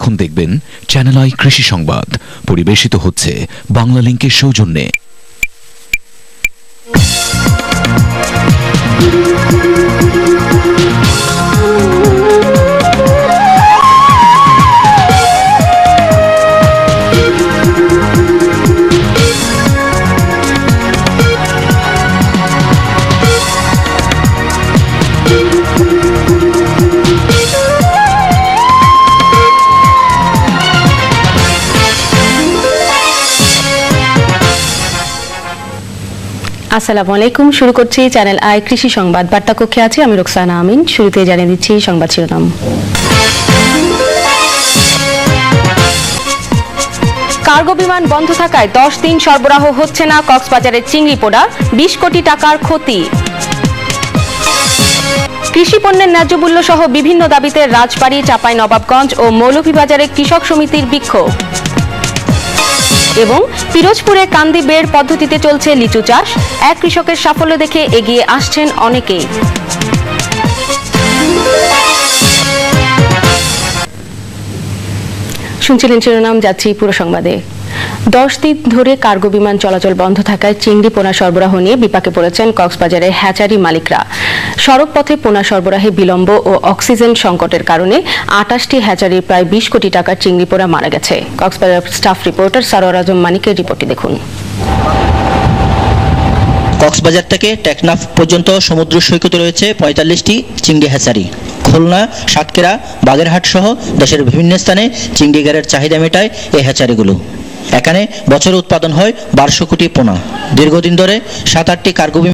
এখন দেখবেন channel I কৃষি সংবাদ, পরিবেশিত হচ্ছে বাংলা লিংকের সৌজন্যে। আসসালামু আলাইকুম। শুরু করছি চ্যানেল আই কৃষি সংবাদ। বার্তা কক্ষে আছি আমি রোকসানা আমিন। শুরুতে জানিয়ে দিচ্ছি সংবাদ শিরোনাম। কার্গো বিমান বন্ধ থাকায় 10 দিন সরবরাহ হচ্ছে না কক্সবাজারের চিংড়ি পোড়া, 20 কোটি টাকার ক্ষতি। কৃষি পণ্যের ন্যায্য মূল্য সহ বিভিন্ন দাবিতে রাজবাড়ী, চাঁপাইনবাবগঞ্জ ও মৌলভীবাজারে কৃষক সমিতির বিক্ষোভ। এবং পিরোজপুরে কান্দি বেড় পদ্ধতিতে চলছে লিচু চাষ, এক কৃষকের সাফল্য দেখে এগিয়ে আসছেন অনেকেই। শুনছিলেন শিরোনাম, যাচ্ছি পুরো সংবাদে। 10 দিন ধরে কার্গো বিমান চলাচল বন্ধ থাকায় চিংড়ি পোনা সরবরাহ নিয়ে বিপাকে পড়েছেন কক্সবাজারের হ্যাচারি মালিকরা। সড়ক পথে পোনা সরবরাহে বিলম্ব ও অক্সিজেন সংকটের কারণে 28টি হ্যাচারির প্রায় 20 কোটি টাকার চিংড়ি পোনা মারা গেছে। কক্সবাজার স্টাফ রিপোর্টার সারোয়ার আজম মানিকের রিপোর্টটি দেখুন। কক্সবাজার থেকে টেকনাফ পর্যন্ত সমুদ্র সৈকতে রয়েছে 45টি চিংড়ি হ্যাচারি। খুলনা, সাতক্ষীরা, বাগেরহাট সহ দেশের বিভিন্ন স্থানে চিংড়ি ঘেরের চাহিদা মেটায় এই হ্যাচারিগুলো। এখানে বছরে উৎপাদন হয় 1200 কোটি পোনা। দীর্ঘদিন ধরে 7-8টি কার্গো